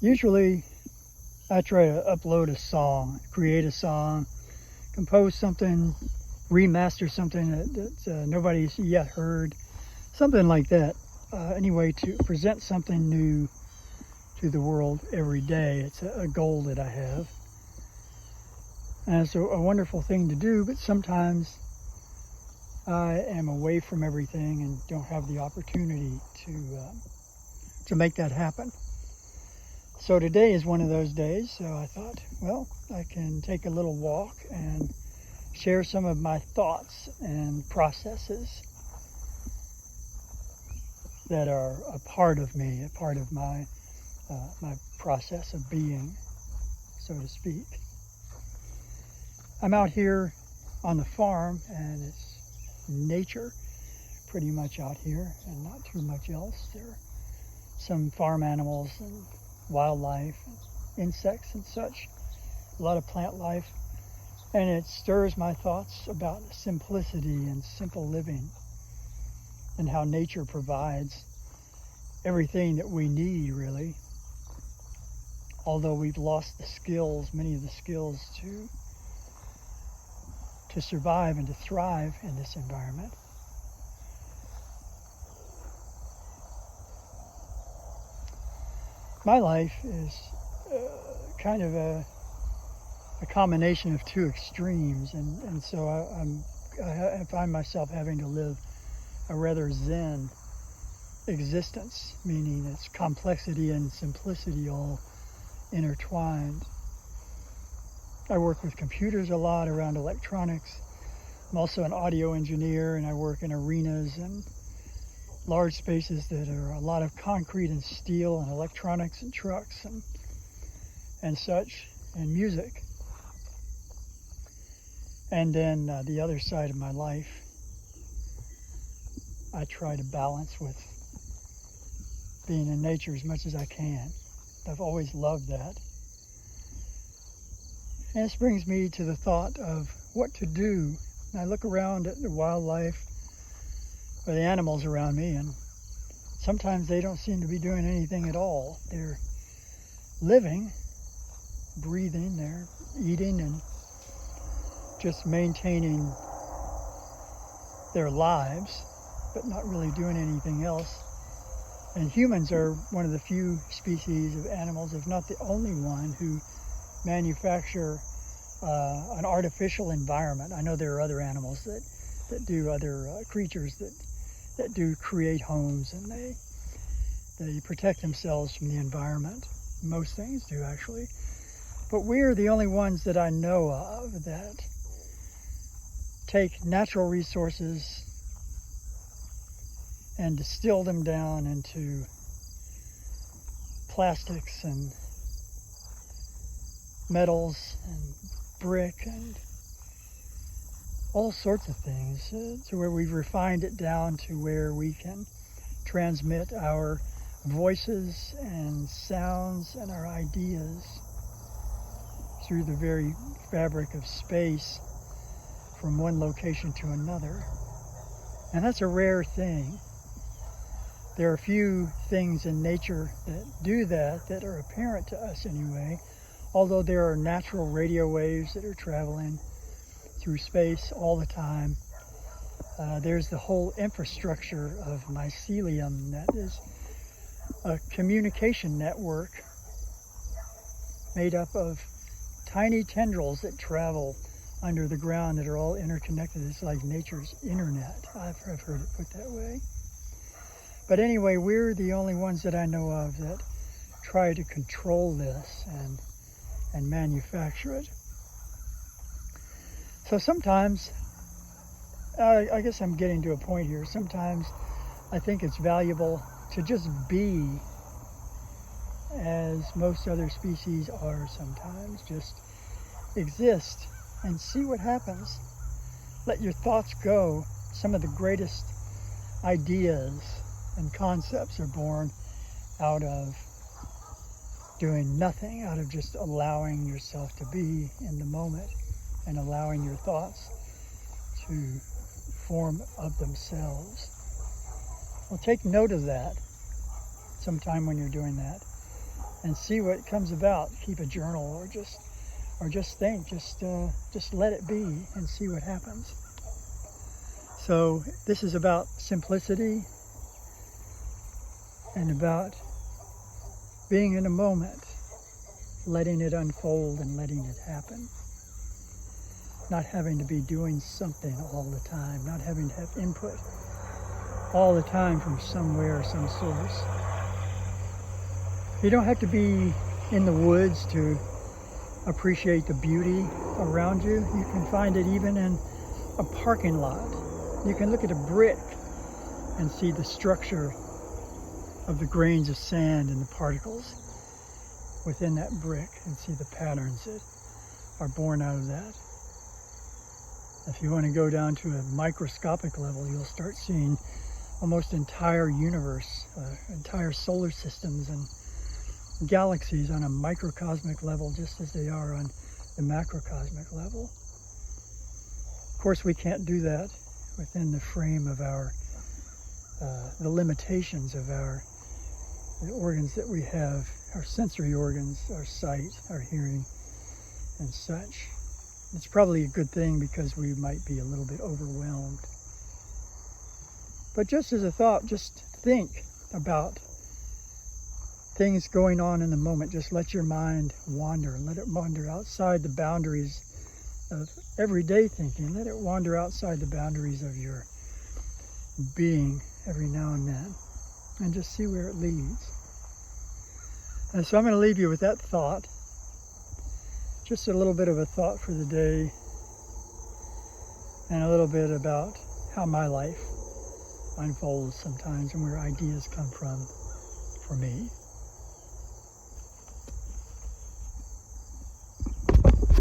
Usually I try to upload a song, create a song, compose something, remaster something that nobody's yet heard, something like that. Anyway, to present something new to the world every day. It's a goal that I have. And it's a wonderful thing to do, but sometimes I am away from everything and don't have the opportunity to make that happen. So today is one of those days, so I thought, well, I can take a little walk and share some of my thoughts and processes that are a part of me, a part of my process of being, so to speak. I'm out here on the farm, and it's nature pretty much out here, and not too much else. There are some farm animals and wildlife, and insects and such, a lot of plant life, and it stirs my thoughts about simplicity and simple living, and how nature provides everything that we need, really. Although we've lost the skills, many of the skills to survive and to thrive in this environment. My life is kind of a combination of two extremes, and so I find myself having to live a rather zen existence, meaning it's complexity and simplicity all intertwined. I work with computers a lot, around electronics. I'm also an audio engineer, and I work in arenas and large spaces that are a lot of concrete and steel and electronics and trucks and such, and music. And then the other side of my life, I try to balance with being in nature as much as I can. I've always loved that. And this brings me to the thought of what to do. I look around at the wildlife or the animals around me, and sometimes they don't seem to be doing anything at all. They're living, breathing, they're eating, and just maintaining their lives, but not really doing anything else. And humans are one of the few species of animals, if not the only one, who manufacture an artificial environment. I know there are other animals that do, other creatures that do create homes, and they protect themselves from the environment. Most things do, actually. But we're the only ones that I know of that take natural resources and distill them down into plastics and metals and brick and all sorts of things, to where we've refined it down to where we can transmit our voices and sounds and our ideas through the very fabric of space from one location to another. And that's a rare thing. There are few things in nature that do that are apparent to us anyway, although there are natural radio waves that are traveling through space all the time. There's the whole infrastructure of mycelium, that is a communication network made up of tiny tendrils that travel under the ground that are all interconnected. It's like nature's internet. I've heard it put that way. But anyway, we're the only ones that I know of that try to control this and manufacture it. So sometimes, I guess I'm getting to a point here, sometimes I think it's valuable to just be, as most other species are sometimes, just exist and see what happens. Let your thoughts go. Some of the greatest ideas and concepts are born out of doing nothing, out of just allowing yourself to be in the moment and allowing your thoughts to form of themselves. Well, take note of that sometime when you're doing that. and see what comes about. Keep a journal, or just think, just let it be and see what happens. So this is about simplicity and about being in a moment, letting it unfold and letting it happen. Not having to be doing something all the time, not having to have input all the time from somewhere, some source. You don't have to be in the woods to appreciate the beauty around you. You can find it even in a parking lot. You can look at a brick and see the structure of the grains of sand and the particles within that brick, and see the patterns that are born out of that. If you want to go down to a microscopic level, you'll start seeing almost entire universe, entire solar systems and galaxies on a microcosmic level, just as they are on the macrocosmic level. Of course, we can't do that within the frame of our, the limitations of the organs that we have, our sensory organs, our sight, our hearing, and such. It's probably a good thing, because we might be a little bit overwhelmed. But just as a thought, just think about things going on in the moment. Just let your mind wander, and let it wander outside the boundaries of everyday thinking. Let it wander outside the boundaries of your being every now and then, and just see where it leads. And so I'm going to leave you with that thought. Just a little bit of a thought for the day, and a little bit about how my life unfolds sometimes and where ideas come from for me.